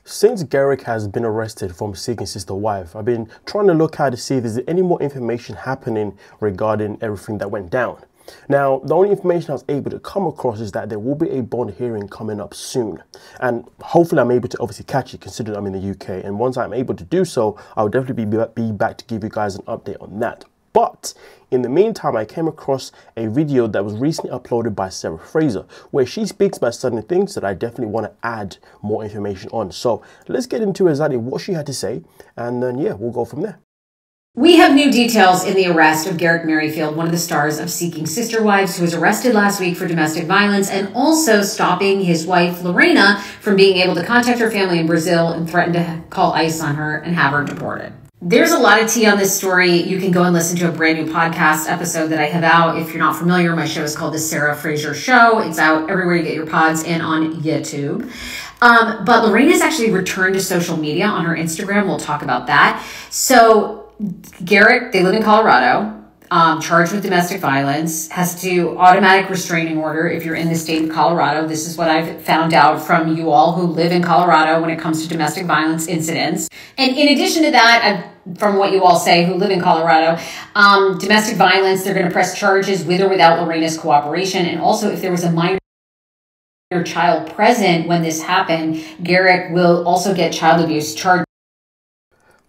Since Garrick has been arrested from seeking sister wife, I've been trying to look out to see if there's any more information happening regarding everything that went down. Now, the only information I was able to come across is that there will be a bond hearing coming up soon. And hopefully I'm able to obviously catch it, considering I'm in the UK. And once I'm able to do so, I'll definitely be back to give you guys an update on that. But in the meantime, I came across a video that was recently uploaded by Sarah Fraser, where she speaks about certain things that I definitely want to add more information on. So let's get into exactly what she had to say, and then yeah, we'll go from there. We have new details in the arrest of Garrick Merrifield, one of the stars of Seeking Sister Wives, who was arrested last week for domestic violence and also stopping his wife, Lorena, from being able to contact her family in Brazil and threatened to call ICE on her and have her deported. There's a lot of tea on this story. You can go and listen to a brand new podcast episode that I have out. If you're not familiar, my show is called The Sarah Fraser Show. It's out everywhere you get your pods and on YouTube. But Lorena's actually returned to social media on her Instagram. We'll talk about that. So Garrick, they live in Colorado, charged with domestic violence, has to automatic restraining order if you're in the state of Colorado. This is what I've found out from you all who live in Colorado when it comes to domestic violence incidents. And in addition to that, from what you all say who live in Colorado, domestic violence, they're going to press charges with or without Lorena's cooperation. And also if there was a minor child present when this happened, Garrick will also get child abuse charges.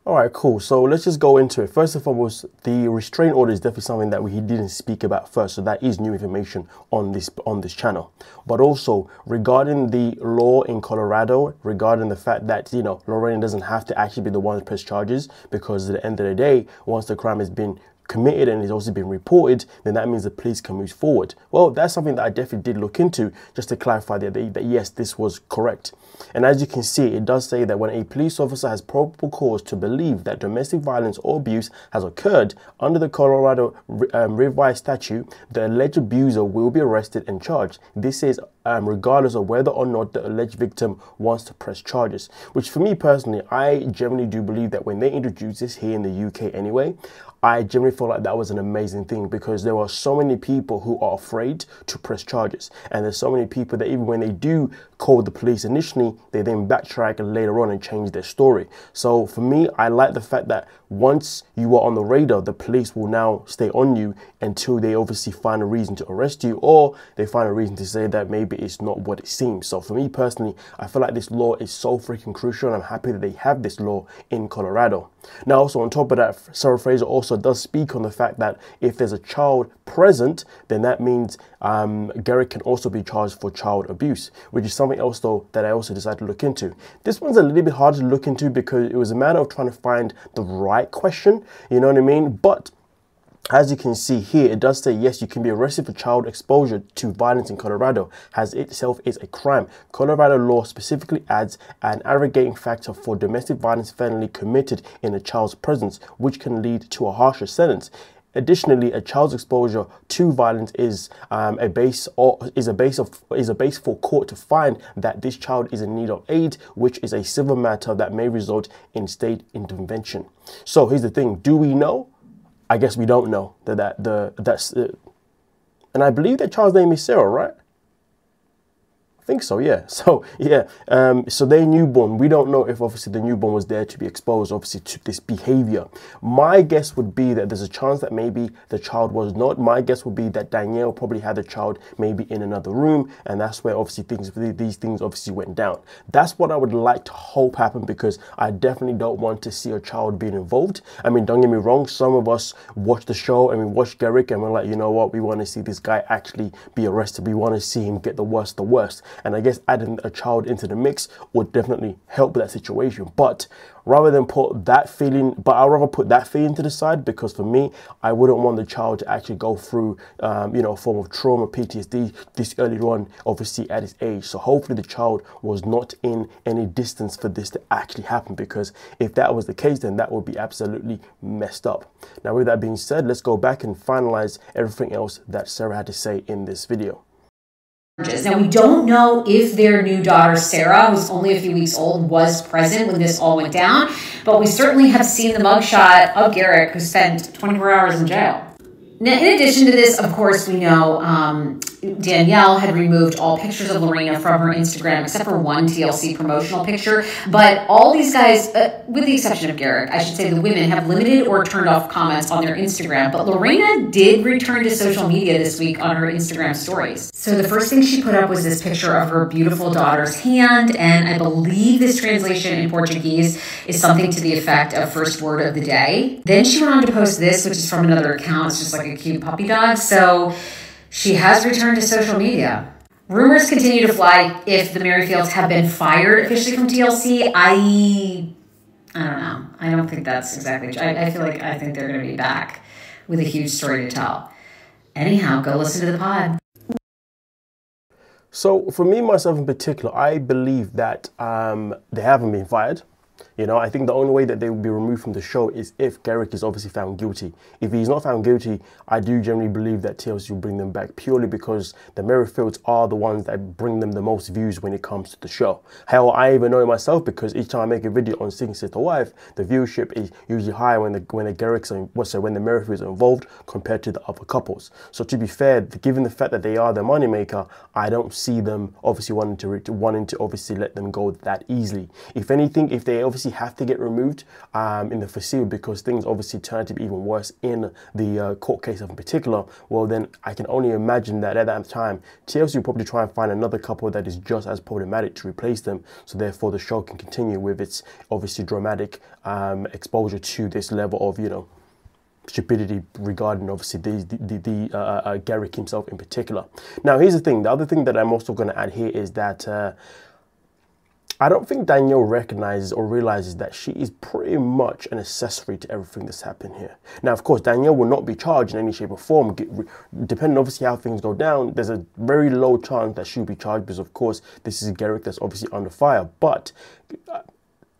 All right, cool. So let's just go into it. First and foremost, the restraint order is definitely something that he didn't speak about first. So that is new information on this channel. But also regarding the law in Colorado, regarding the fact that, you know, Lorena doesn't have to actually be the one to press charges, because at the end of the day, once the crime has been committed and it's also been reported, then that means the police can move forward. Well, that's something that I definitely did look into, just to clarify that yes, this was correct. And as you can see, it does say that when a police officer has probable cause to believe that domestic violence or abuse has occurred under the Colorado revised statute, the alleged abuser will be arrested and charged. This is regardless of whether or not the alleged victim wants to press charges, which for me personally, I generally do believe that when they introduced this here in the UK anyway, I generally feel like that was an amazing thing, because there are so many people who are afraid to press charges. And there's so many people that even when they do call the police initially, they then backtrack and later on and change their story. So for me, I like the fact that once you are on the radar, the police will now stay on you until they obviously find a reason to arrest you, or they find a reason to say that maybe it's not what it seems. So for me personally, I feel like this law is so freaking crucial, and I'm happy that they have this law in Colorado. Now, also on top of that, Sarah Fraser also does speak on the fact that if there's a child present, then that means Garrick can also be charged for child abuse, which is something else though that I also decided to look into. This one's a little bit hard to look into because it was a matter of trying to find the right question, you know what I mean? But as you can see here, it does say, yes, you can be arrested for child exposure to violence in Colorado, as itself is a crime. Colorado law specifically adds an aggravating factor for domestic violence felony committed in a child's presence, which can lead to a harsher sentence. Additionally, a child's exposure to violence is a base for court to find that this child is in need of aid, which is a civil matter that may result in state intervention. So here's the thing: do we know? I guess we don't know and I believe that child's name is Sarah, right? I think so, yeah. So yeah, so they're newborn. We don't know if obviously the newborn was there to be exposed obviously to this behavior. My guess would be that there's a chance that maybe the child was not. My guess would be that Danielle probably had the child maybe in another room, and that's where obviously these things obviously went down. That's what I would like to hope happened, because I definitely don't want to see a child being involved. I mean, don't get me wrong, some of us watch the show and we watch Garrick and we're like, you know what, we want to see this guy actually be arrested. We want to see him get the worst. And I guess adding a child into the mix would definitely help that situation. But rather than put that feeling, I'd rather put that feeling to the side, because for me, I wouldn't want the child to actually go through, you know, a form of trauma, PTSD this early on, obviously at his age. So hopefully the child was not in any distance for this to actually happen, because if that was the case, then that would be absolutely messed up. Now, with that being said, let's go back and finalize everything else that Sarah had to say in this video. Now, we don't know if their new daughter, Sarah, who's only a few weeks old, was present when this all went down, but we certainly have seen the mugshot of Garrick, who spent 24 hours in jail. Now, in addition to this, of course, we know Danielle had removed all pictures of Lorena from her Instagram except for one TLC promotional picture. But all these guys, with the exception of Garrick, I should say the women, have limited or turned off comments on their Instagram. But Lorena did return to social media this week on her Instagram stories. So the first thing she put up was this picture of her beautiful daughter's hand, and I believe this translation in Portuguese is something to the effect of first word of the day. Then she went on to post this, which is from another account. It's just like a cute puppy dog. So she has returned to social media. Rumors continue to fly if the Merrifields have been fired officially from TLC. I don't know. I don't think that's exactly true. I think they're going to be back with a huge story to tell. Anyhow, go listen to the pod. So for me, myself in particular, I believe that they haven't been fired. You know, I think the only way that they will be removed from the show is if Garrick is obviously found guilty. If he's not found guilty, I do generally believe that TLC will bring them back purely because the Merrifields are the ones that bring them the most views when it comes to the show. Hell, I even know it myself because each time I make a video on Seeking Sister Wife, the viewership is usually higher when the Merrifields are involved compared to the other couples. So to be fair, given the fact that they are the moneymaker, I don't see them obviously wanting to obviously let them go that easily. If anything, if they obviously have to get removed in the foreseeable because things obviously turn to be even worse in the court case in particular, well then I can only imagine that at that time TLC will probably try and find another couple that is just as problematic to replace them, so therefore the show can continue with its obviously dramatic exposure to this level of, you know, stupidity regarding obviously Garrick himself in particular. Now here's the thing, the other thing that I'm also going to add here is that I don't think Danielle recognizes or realizes that she is pretty much an accessory to everything that's happened here. Now, of course, Danielle will not be charged in any shape or form. Depending obviously how things go down, there's a very low chance that she'll be charged because, of course, this is Garrick that's obviously under fire. But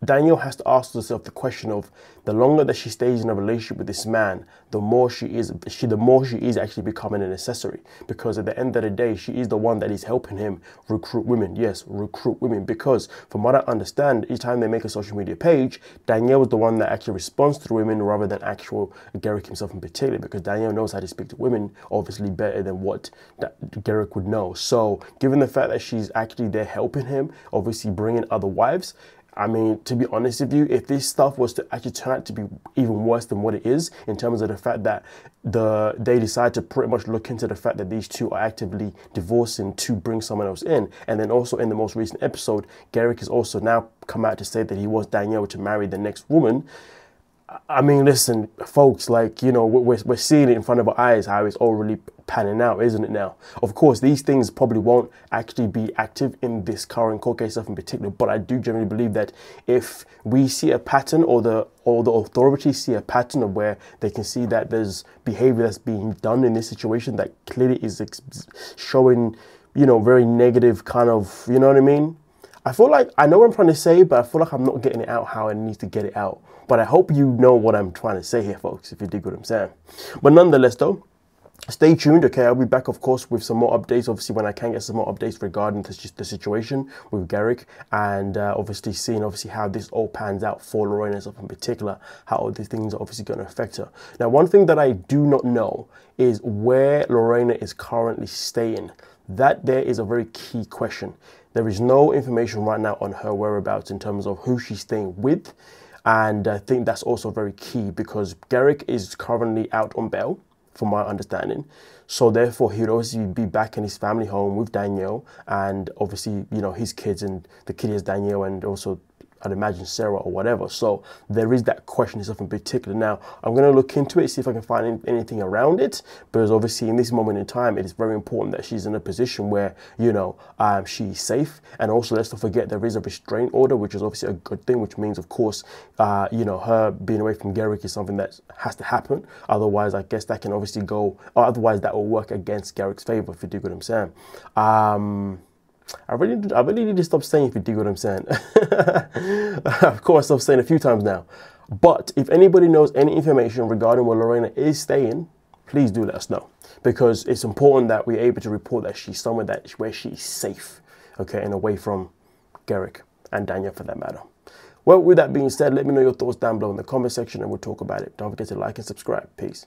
Danielle has to ask herself the question of the longer that she stays in a relationship with this man, the more she is actually becoming an accessory. Because at the end of the day, she is the one that is helping him recruit women. Yes, recruit women. Because from what I understand, each time they make a social media page, Danielle is the one that actually responds to the women rather than actual Garrick himself in particular. Because Danielle knows how to speak to women obviously better than what Garrick would know. So given the fact that she's actually there helping him, obviously bringing other wives, I mean, to be honest with you, if this stuff was to actually turn out to be even worse than what it is, in terms of the fact that they decide to pretty much look into the fact that these two are actively divorcing to bring someone else in, and then also in the most recent episode, Garrick has also now come out to say that he wants Danielle to marry the next woman. I mean, listen, folks, like, you know, we're seeing it in front of our eyes how it's all really panning out, isn't it now? Of course, these things probably won't actually be active in this current court case stuff in particular, but I do generally believe that if we see a pattern or the authorities see a pattern of where they can see that there's behavior that's being done in this situation that clearly is showing, you know, very negative kind of, you know what I mean? I feel like I know what I'm trying to say, but I feel like I'm not getting it out how I need to get it out. But I hope you know what I'm trying to say here, folks, if you dig what I'm saying. But nonetheless, though, stay tuned, okay? I'll be back, of course, with some more updates, obviously, when I can get some more updates regarding the situation with Garrick and obviously seeing, how this all pans out for Lorena and stuff in particular, how all these things are obviously going to affect her. Now, one thing that I do not know is where Lorena is currently staying. That there is a very key question. There is no information right now on her whereabouts in terms of who she's staying with. And I think that's also very key because Garrick is currently out on bail, from my understanding. So therefore, he would obviously be back in his family home with Danielle and obviously, you know, his kids, and the kid is Danielle and also I'd imagine Sarah or whatever. So there is that question itself in particular. Now, I'm going to look into it, see if I can find anything around it, because obviously in this moment in time, it is very important that she's in a position where, you know, she's safe. And also, let's not forget, there is a restraint order, which is obviously a good thing, which means, of course, you know, her being away from Garrick is something that has to happen. Otherwise, I guess that can obviously go, or otherwise that will work against Garrick's favor, if you do what I'm saying. I really need to stop saying if you dig what I'm saying. Of course, I've said it a few times now. But if anybody knows any information regarding where Lorena is staying, please do let us know. Because it's important that we're able to report that she's somewhere where she's safe, okay, and away from Garrick and Danielle for that matter. Well, with that being said, let me know your thoughts down below in the comment section and we'll talk about it. Don't forget to like and subscribe. Peace.